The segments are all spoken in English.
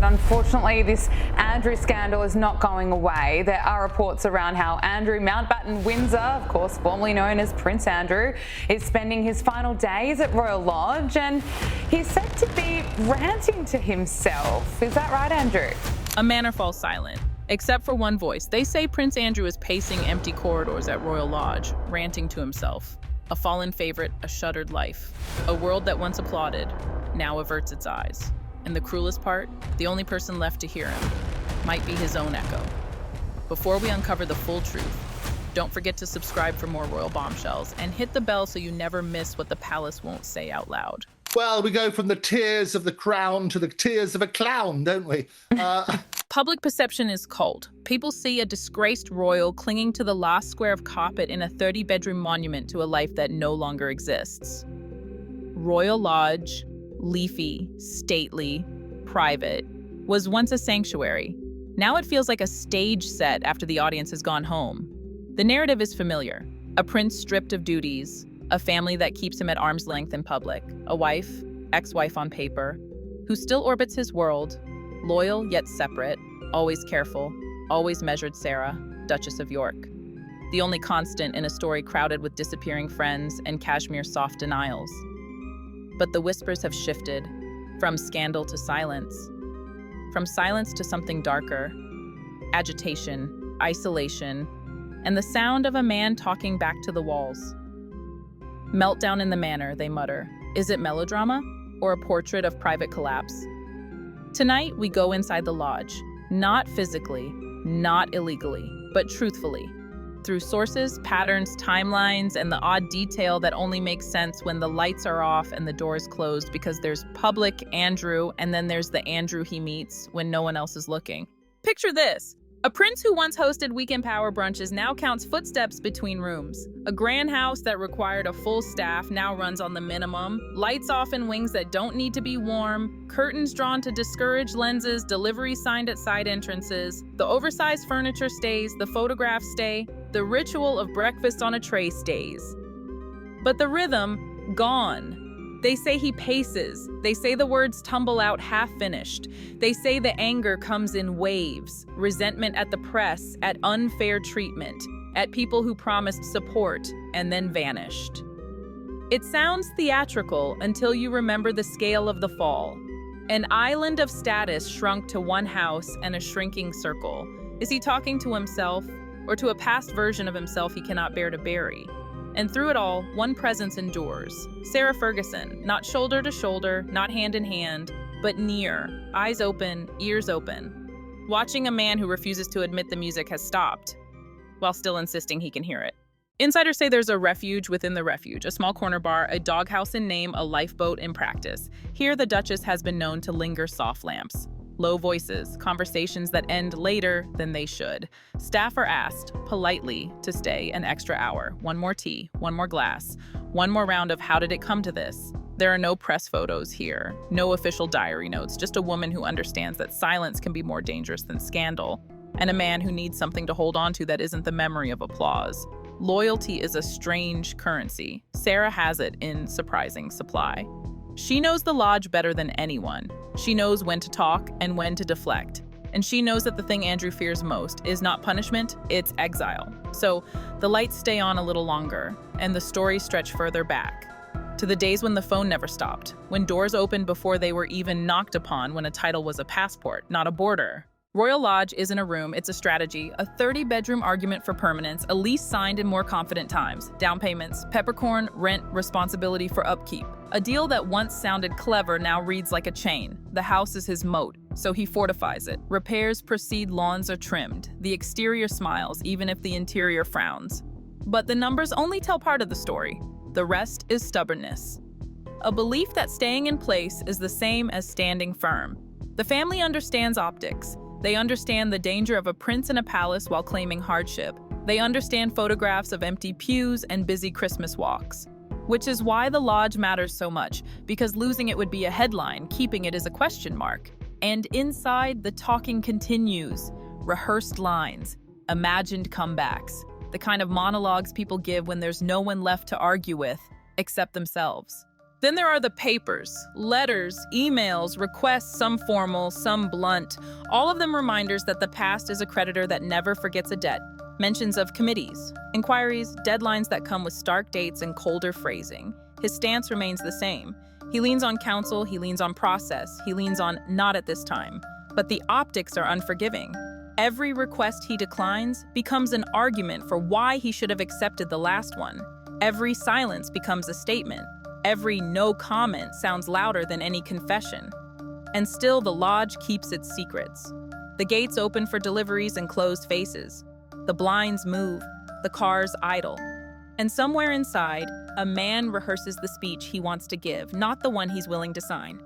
but unfortunately this Andrew scandal is not going away. There are reports around how Andrew Mountbatten Windsor, of course formerly known as Prince Andrew, is spending his final days at Royal Lodge, and he's said to be ranting to himself. Is that right, Andrew? A Manor falls silent, except for one voice. They say Prince Andrew is pacing empty corridors at Royal Lodge, ranting to himself. A fallen favorite, a shuttered life. A world that once applauded, now averts its eyes. And the cruelest part, the only person left to hear him might be his own echo. Before we uncover the full truth, don't forget to subscribe for more royal bombshells and hit the bell so you never miss what the palace won't say out loud. Well, we go from the tears of the crown to the tears of a clown, don't we? Public perception is cold. People see a disgraced royal clinging to the last square of carpet in a 30-bedroom monument to a life that no longer exists. Royal Lodge, leafy, stately, private, was once a sanctuary. Now it feels like a stage set after the audience has gone home. The narrative is familiar. A prince stripped of duties, a family that keeps him at arm's length in public, a wife, ex-wife on paper, who still orbits his world, loyal yet separate, always careful, always measured Sarah, Duchess of York. The only constant in a story crowded with disappearing friends and Cashmere's soft denials. But the whispers have shifted, from scandal to silence, from silence to something darker, agitation, isolation, and the sound of a man talking back to the walls. Meltdown in the Manor, they mutter. Is it melodrama or a portrait of private collapse? Tonight, we go inside the lodge, not physically, not illegally, but truthfully, through sources, patterns, timelines, and the odd detail that only makes sense when the lights are off and the doors closed, because there's public Andrew and then there's the Andrew he meets when no one else is looking. Picture this. A prince who once hosted weekend power brunches now counts footsteps between rooms. A grand house that required a full staff now runs on the minimum. Lights off in wings that don't need to be warm. Curtains drawn to discourage lenses. Deliveries signed at side entrances. The oversized furniture stays. The photographs stay. The ritual of breakfast on a tray stays. But the rhythm, gone. They say he paces. They say the words tumble out half-finished. They say the anger comes in waves, resentment at the press, at unfair treatment, at people who promised support and then vanished. It sounds theatrical until you remember the scale of the fall. An island of status shrunk to one house and a shrinking circle. Is he talking to himself or to a past version of himself he cannot bear to bury? And through it all, one presence endures. Sarah Ferguson, not shoulder to shoulder, not hand in hand, but near, eyes open, ears open, watching a man who refuses to admit the music has stopped, while still insisting he can hear it. Insiders say there's a refuge within the refuge, a small corner bar, a doghouse in name, a lifeboat in practice. Here, the Duchess has been known to linger soft lamps. Low voices, conversations that end later than they should. Staff are asked, politely, to stay an extra hour. One more tea, one more glass, one more round of how did it come to this? There are no press photos here, no official diary notes, just a woman who understands that silence can be more dangerous than scandal, and a man who needs something to hold on to that isn't the memory of applause. Loyalty is a strange currency. Sarah has it in surprising supply. She knows the lodge better than anyone. She knows when to talk and when to deflect. And she knows that the thing Andrew fears most is not punishment, it's exile. So the lights stay on a little longer, and the stories stretch further back, to the days when the phone never stopped, when doors opened before they were even knocked upon, when a title was a passport, not a border. Royal Lodge isn't a room, it's a strategy, a 30-bedroom argument for permanence, a lease signed in more confident times, down payments, peppercorn, rent, responsibility for upkeep. A deal that once sounded clever now reads like a chain. The house is his moat, so he fortifies it. Repairs proceed, lawns are trimmed. The exterior smiles, even if the interior frowns. But the numbers only tell part of the story. The rest is stubbornness. A belief that staying in place is the same as standing firm. The family understands optics. They understand the danger of a prince in a palace while claiming hardship. They understand photographs of empty pews and busy Christmas walks. Which is why the lodge matters so much, because losing it would be a headline, keeping it is a question mark. And inside, the talking continues. Rehearsed lines, imagined comebacks, the kind of monologues people give when there's no one left to argue with, except themselves. Then there are the papers, letters, emails, requests, some formal, some blunt, all of them reminders that the past is a creditor that never forgets a debt. Mentions of committees, inquiries, deadlines that come with stark dates and colder phrasing. His stance remains the same. He leans on counsel, he leans on process, he leans on not at this time. But the optics are unforgiving. Every request he declines becomes an argument for why he should have accepted the last one. Every silence becomes a statement. Every no comment sounds louder than any confession. And still the lodge keeps its secrets. The gates open for deliveries and closed faces. The blinds move, the cars idle. And somewhere inside, a man rehearses the speech he wants to give, not the one he's willing to sign.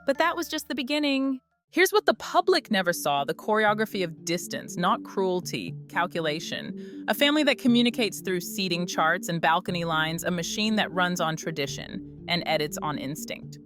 But that was just the beginning. Here's what the public never saw, the choreography of distance, not cruelty, calculation. A family that communicates through seating charts and balcony lines, a machine that runs on tradition and edits on instinct.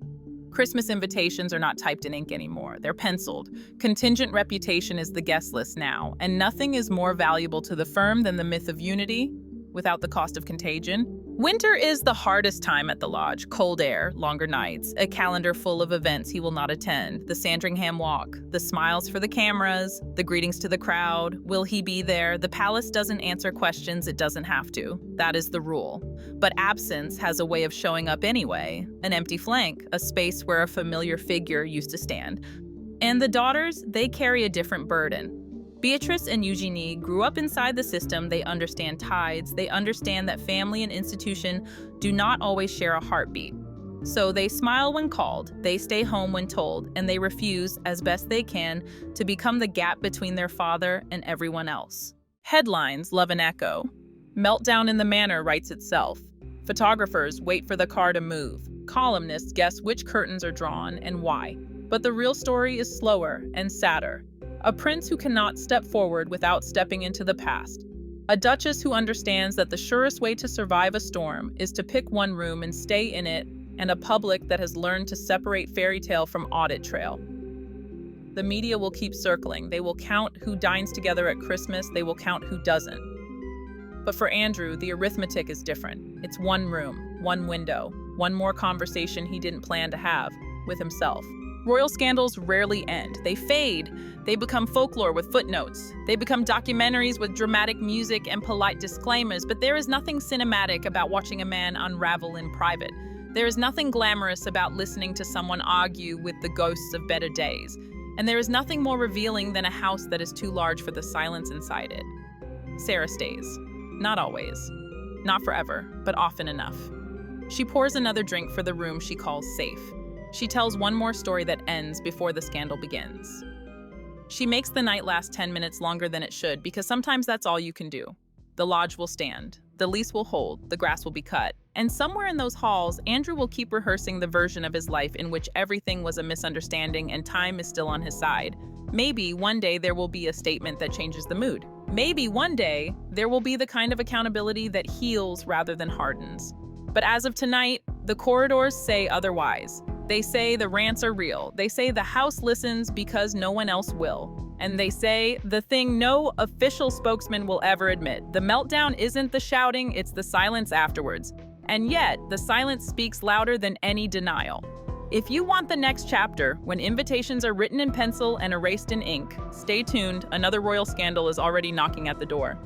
Christmas invitations are not typed in ink anymore, they're penciled. Contingent reputation is the guest list now, and nothing is more valuable to the firm than the myth of unity without the cost of contagion. Winter is the hardest time at the lodge. Cold air, longer nights, a calendar full of events he will not attend, the Sandringham walk, the smiles for the cameras, the greetings to the crowd. Will he be there? The palace doesn't answer questions it doesn't have to. That is the rule. But absence has a way of showing up anyway. An empty flank, a space where a familiar figure used to stand. And the daughters, they carry a different burden. Beatrice and Eugenie grew up inside the system. They understand tides. They understand that family and institution do not always share a heartbeat. So they smile when called, they stay home when told, and they refuse, as best they can, to become the gap between their father and everyone else. Headlines love an echo. Meltdown in the Manor writes itself. Photographers wait for the car to move. Columnists guess which curtains are drawn and why. But the real story is slower and sadder. A prince who cannot step forward without stepping into the past. A duchess who understands that the surest way to survive a storm is to pick one room and stay in it, and a public that has learned to separate fairy tale from audit trail. The media will keep circling. They will count who dines together at Christmas. They will count who doesn't. But for Andrew, the arithmetic is different. It's one room, one window, one more conversation he didn't plan to have with himself. Royal scandals rarely end. They fade. They become folklore with footnotes. They become documentaries with dramatic music and polite disclaimers, but there is nothing cinematic about watching a man unravel in private. There is nothing glamorous about listening to someone argue with the ghosts of better days. And there is nothing more revealing than a house that is too large for the silence inside it. Sarah stays. Not always. Not forever, but often enough. She pours another drink for the room she calls safe. She tells one more story that ends before the scandal begins. She makes the night last 10 minutes longer than it should because sometimes that's all you can do. The lodge will stand, the lease will hold, the grass will be cut, and somewhere in those halls, Andrew will keep rehearsing the version of his life in which everything was a misunderstanding and time is still on his side. Maybe one day there will be a statement that changes the mood. Maybe one day there will be the kind of accountability that heals rather than hardens. But as of tonight, the corridors say otherwise. They say the rants are real. They say the house listens because no one else will. And they say the thing no official spokesman will ever admit. The meltdown isn't the shouting, it's the silence afterwards. And yet, the silence speaks louder than any denial. If you want the next chapter, when invitations are written in pencil and erased in ink, stay tuned. Another royal scandal is already knocking at the door.